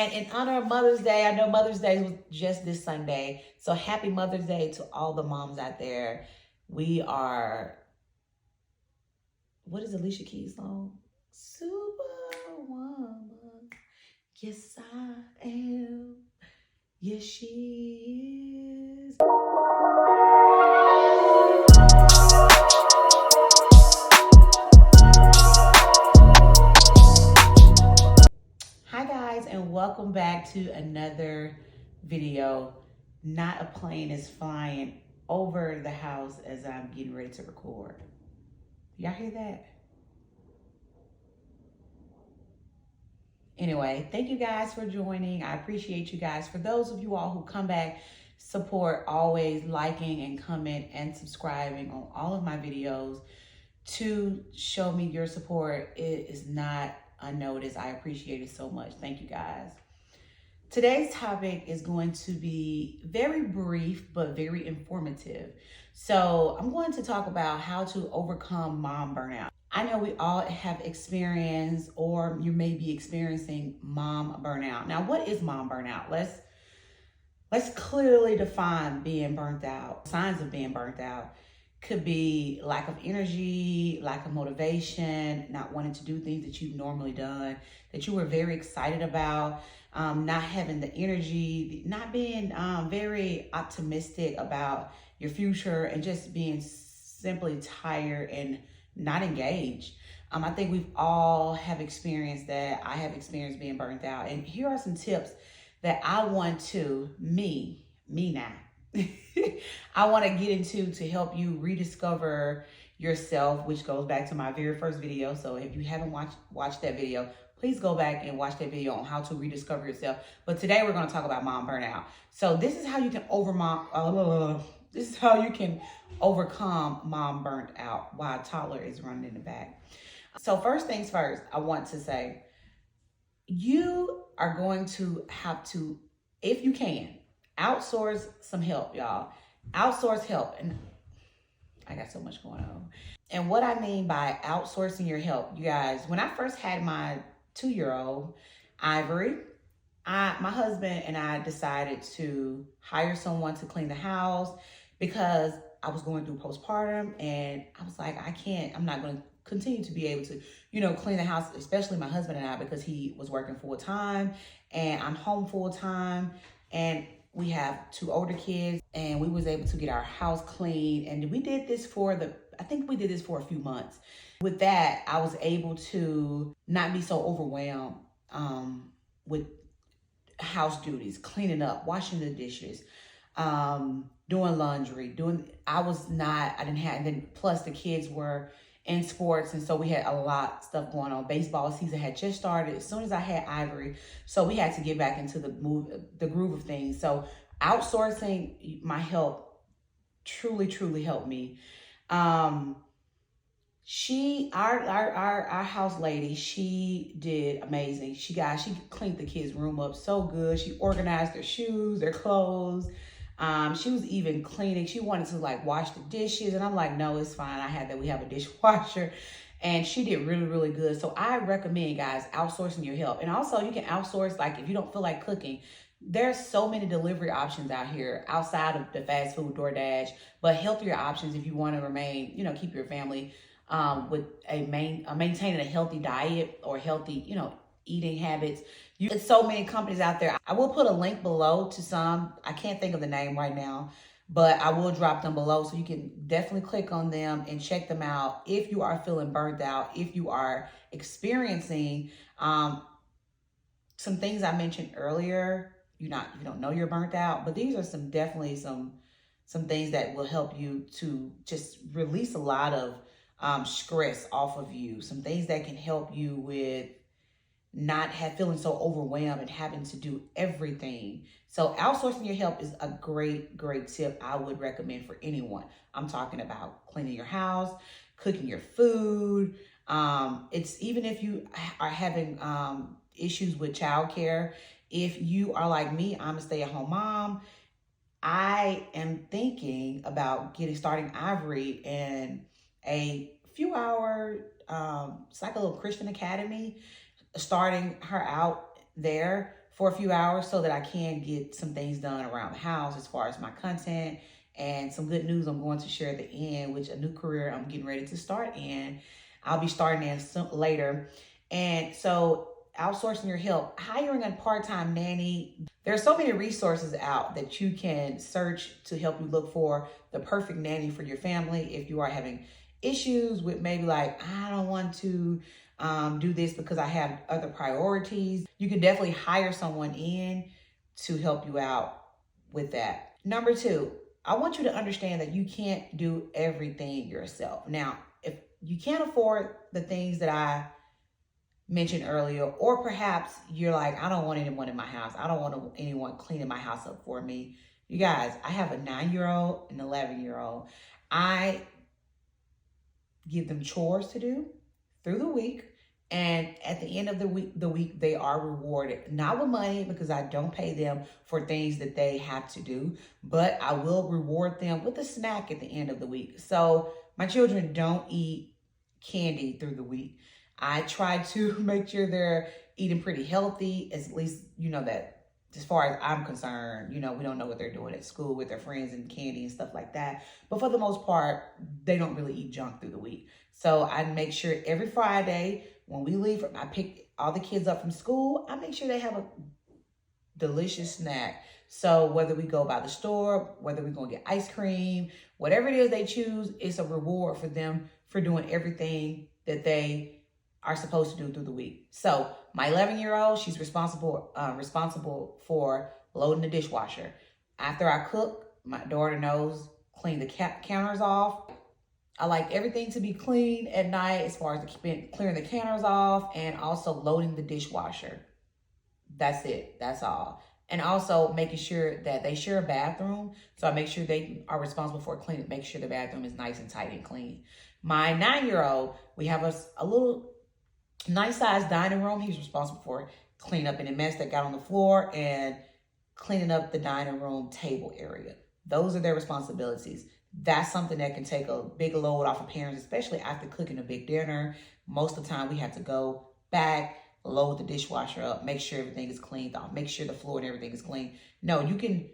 And in honor of Mother's Day, I know Mother's Day was just this Sunday. So happy Mother's Day to all the moms out there. We are, what is Alicia Keys' song? Superwoman. Yes, I am. Yes, she is. Hi guys, and welcome back to another video. Not a plane is flying over the house as I'm getting ready to record. Y'all hear that? Anyway, thank you guys for joining. I appreciate you guys. For those of you all who come back, support, always liking and comment and subscribing on all of my videos to show me your support. It is not unnoticed. I appreciate it so much. Thank you guys. Today's topic is going to be very brief, but very informative. So I'm going to talk about how to overcome mom burnout. I know we all have experienced, or you may be experiencing, mom burnout. Now, what is mom burnout? Let's clearly define being burnt out. Signs of being burnt out could be lack of energy, lack of motivation, not wanting to do things that you've normally done, that you were very excited about, not having the energy, not being very optimistic about your future, and just being simply tired and not engaged. I think we've all have experienced that. I have experienced being burnt out. And here are some tips that I want to, me now, I want to get into to help you rediscover yourself, which goes back to my very first video. So if you haven't watched that video, please go back and watch that video on how to rediscover yourself. But today we're going to talk about mom burnout. So this is how you can overcome mom burnt out while a toddler is running in the back. So first things first, I want to say, you are going to have to, if you can, outsource some help, y'all. Outsource help. And I got so much going on. And what I mean by outsourcing your help, you guys, when I first had my 2-year-old, Ivory, my husband and I decided to hire someone to clean the house because I was going through postpartum, and I was like, I'm not going to continue to be able to, clean the house, especially my husband and I, because he was working full time and I'm home full time, and we have 2 older kids, and we was able to get our house clean. And we did this I think we did this for a few months. With that, I was able to not be so overwhelmed with house duties, cleaning up, washing the dishes, doing laundry, plus the kids were in sports, and so we had a lot of stuff going on. Baseball season had just started as soon as I had Ivory, so we had to get back into the groove of things. So outsourcing my help truly helped me. Our house lady, she did amazing. She cleaned the kids' room up so good. She organized their shoes, their clothes. She was even cleaning. She wanted to wash the dishes, and I'm like, no, it's fine. We have a dishwasher, and she did really good. So I recommend, guys, outsourcing your help. And also you can outsource, if you don't feel like cooking. There's so many delivery options out here outside of the fast food DoorDash, but healthier options if you want to remain, keep your family with maintaining a healthy diet or healthy, eating habits. It's so many companies out there. I will put a link below to some. I can't think of the name right now, but I will drop them below, so you can definitely click on them and check them out if you are feeling burnt out, if you are experiencing some things I mentioned earlier. You don't know you're burnt out, but these are definitely some things that will help you to just release a lot of stress off of you. Some things that can help you with not feeling so overwhelmed and having to do everything. So outsourcing your help is a great tip I would recommend for anyone. I'm talking about cleaning your house, cooking your food. It's even if you are having issues with childcare. If you are like me, I'm a stay-at-home mom. I am thinking about starting Ivory in a few hour, it's like a little Christian academy, starting her out there for a few hours so that I can get some things done around the house as far as my content. And some good news I'm going to share at the end, which a new career I'm getting ready to start in. I'll be starting in later. And so outsourcing your help, hiring a part-time nanny. There are so many resources out that you can search to help you look for the perfect nanny for your family. If you are having issues with maybe like, I don't want to do this because I have other priorities, you can definitely hire someone in to help you out with that. Number two, I want you to understand that you can't do everything yourself. Now, if you can't afford the things that I mentioned earlier, or perhaps you're like, I don't want anyone in my house. I don't want anyone cleaning my house up for me. You guys, I have a 9-year-old and 11-year-old. I give them chores to do through the week. And at the end of the week, they are rewarded, not with money because I don't pay them for things that they have to do, but I will reward them with a snack at the end of the week. So my children don't eat candy through the week. I try to make sure they're eating pretty healthy, at least, that as far as I'm concerned, we don't know what they're doing at school with their friends and candy and stuff like that. But for the most part, they don't really eat junk through the week. So I make sure every Friday when we leave, I pick all the kids up from school, I make sure they have a delicious snack. So whether we go by the store, whether we go get ice cream, whatever it is they choose, it's a reward for them for doing everything that they are supposed to do through the week. So my 11-year-old, she's responsible for loading the dishwasher. After I cook, my daughter knows clean the counters off. I like everything to be clean at night as far as clearing the counters off and also loading the dishwasher. That's it. That's all. And also making sure that they share a bathroom. So I make sure they are responsible for cleaning, make sure the bathroom is nice and tight and clean. My 9-year-old, we have a little nice sized dining room. He's responsible for cleaning up any mess that got on the floor and cleaning up the dining room table area. Those are their responsibilities. That's something that can take a big load off of parents, especially after cooking a big dinner. Most of the time we have to go back, load the dishwasher up, make sure everything is cleaned off, make sure the floor and everything is clean. No, you can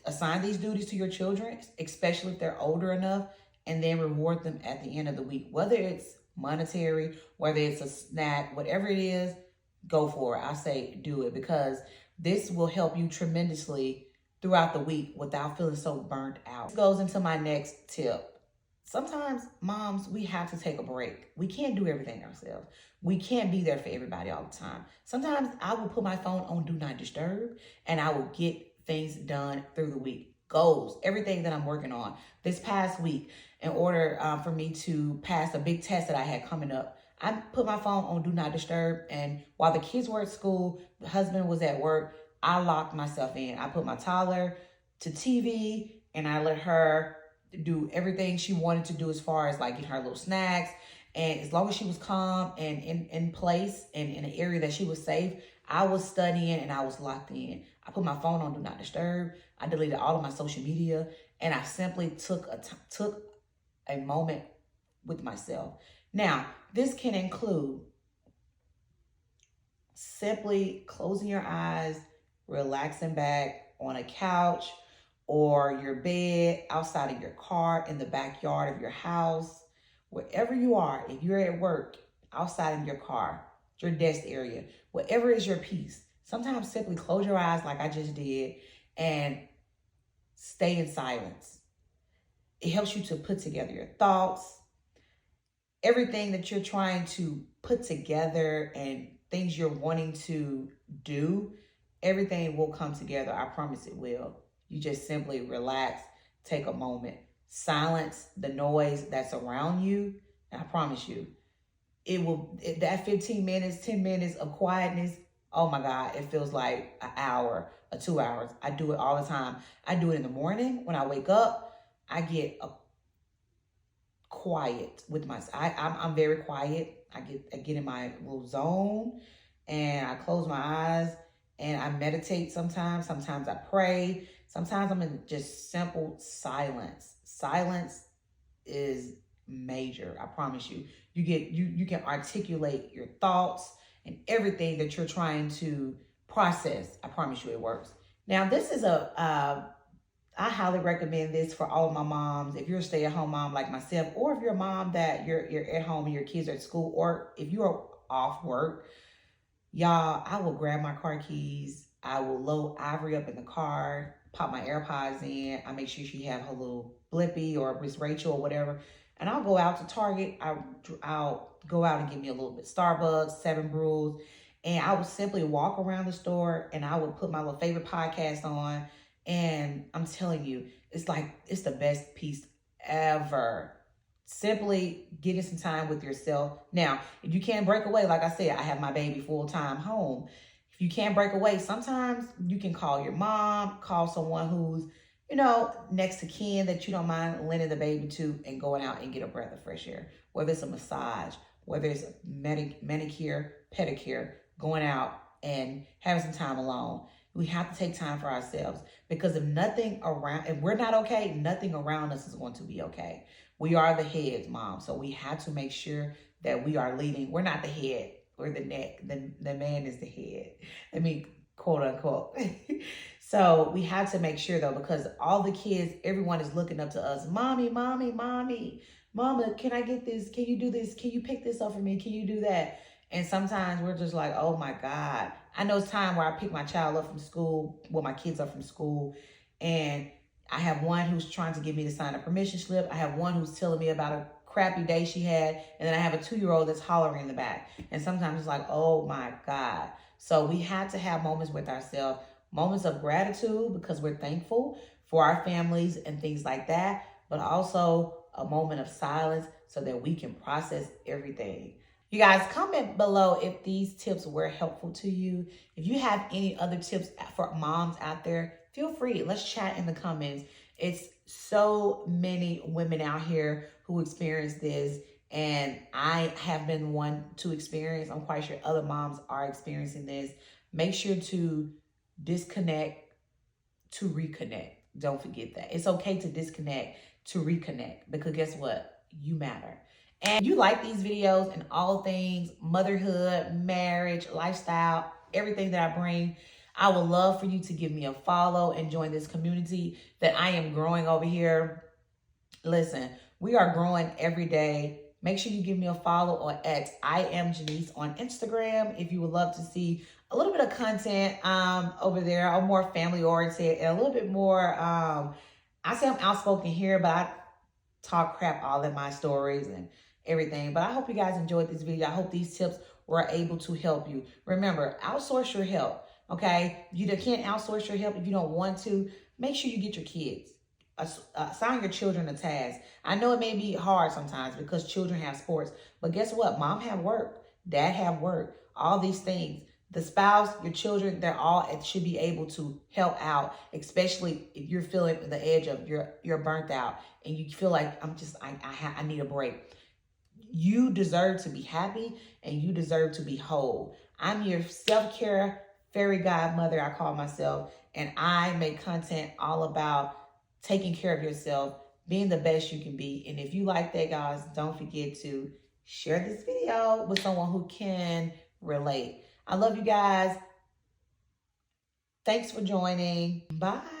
assign these duties to your children, especially if they're older enough, and then reward them at the end of the week. Whether it's monetary, whether it's a snack, whatever it is, go for it. I say do it because this will help you tremendously throughout the week without feeling so burnt out. This goes into my next tip. Sometimes moms, we have to take a break. We can't do everything ourselves. We can't be there for everybody all the time. Sometimes I will put my phone on Do Not Disturb and I will get things done through the week. Goals, everything that I'm working on. This past week, in order for me to pass a big test that I had coming up, I put my phone on Do Not Disturb, and while the kids were at school, the husband was at work, I locked myself in. I put my toddler to TV and I let her do everything she wanted to do as far as like get her little snacks. And as long as she was calm and in place and in an area that she was safe, I was studying and I was locked in. I put my phone on Do Not Disturb. I deleted all of my social media and I simply took a moment with myself. Now, this can include simply closing your eyes, relaxing back on a couch or your bed, outside of your car, in the backyard of your house, wherever you are. If you're at work, outside of your car, your desk area, whatever is your peace. Sometimes simply close your eyes like I just did and stay in silence. It helps you to put together your thoughts, everything that you're trying to put together and things you're wanting to do. Everything will come together. I promise it will. You just simply relax, take a moment, silence the noise that's around you. And I promise you, that 15 minutes, 10 minutes of quietness, oh my God, it feels like an hour or 2 hours. I do it all the time. I do it in the morning when I wake up. I get quiet with myself. I'm very quiet. I get in my little zone and I close my eyes and I meditate sometimes. Sometimes I pray. Sometimes I'm in just simple silence. Silence is major. I promise you. You can articulate your thoughts and everything that you're trying to process. I promise you it works. Now, this is I highly recommend this for all of my moms. If you're a stay-at-home mom like myself, or if you're a mom that you're at home and your kids are at school, or if you are off work, y'all, I will grab my car keys. I will load Ivory up in the car, pop my AirPods in. I make sure she have her little Blippy or Miss Rachel or whatever. And I'll go out to Target. I'll go out and get me a little bit Starbucks, 7 Brews. And I would simply walk around the store and I would put my little favorite podcast on. And I'm telling you, it's like, it's the best piece ever. Simply getting some time with yourself. Now, if you can't break away, like I said, I have my baby full-time home. If you can't break away, sometimes you can call your mom, call someone who's, next to kin that you don't mind lending the baby to and going out and get a breath of fresh air. Whether it's a massage, whether it's a manicure, pedicure, going out and having some time alone. We have to take time for ourselves, because if we're not okay, nothing around us is going to be okay. We are the heads, mom. So we have to make sure that we are leading. We're not the head. We're the neck. The man is the head. I mean, quote unquote. So we have to make sure though, because all the kids, everyone is looking up to us. Mommy, mommy, mommy, mama, can I get this? Can you do this? Can you pick this up for me? Can you do that? And sometimes we're just like, oh my God. I know it's time where I pick my child up from school, my kids up from school, and I have one who's trying to get me to sign a permission slip. I have one who's telling me about a crappy day she had, and then I have a 2-year-old that's hollering in the back. And sometimes it's like, oh my God. So we have to have moments with ourselves, moments of gratitude because we're thankful for our families and things like that, but also a moment of silence so that we can process everything. You guys, comment below if these tips were helpful to you. If you have any other tips for moms out there, feel free. Let's chat in the comments. It's so many women out here who experience this, and I have been one to experience. I'm quite sure other moms are experiencing this. Make sure to disconnect to reconnect. Don't forget that. It's okay to disconnect to reconnect, because guess what? You matter. And if you like these videos and all things motherhood, marriage, lifestyle, everything that I bring, I would love for you to give me a follow and join this community that I am growing over here. Listen, we are growing every day. Make sure you give me a follow at I am Janice on Instagram if you would love to see a little bit of content over there. I'm more family oriented and a little bit more, I say I'm outspoken here, but I talk crap all in my stories and everything. But I hope you guys enjoyed this video. I hope these tips were able to help you. Remember, outsource your help, okay? You can't outsource your help if you don't want to. Make sure you get your kids. Assign your children a task. I know it may be hard sometimes because children have sports, but guess what? Mom have work, dad have work, all these things. The spouse, your children, it should be able to help out, especially if you're feeling the edge of you're burnt out and you feel like I need a break. You deserve to be happy and you deserve to be whole. I'm your self-care fairy godmother, I call myself, and I make content all about taking care of yourself, being the best you can be. And if you like that, guys, don't forget to share this video with someone who can relate. I love you guys. Thanks for joining. Bye.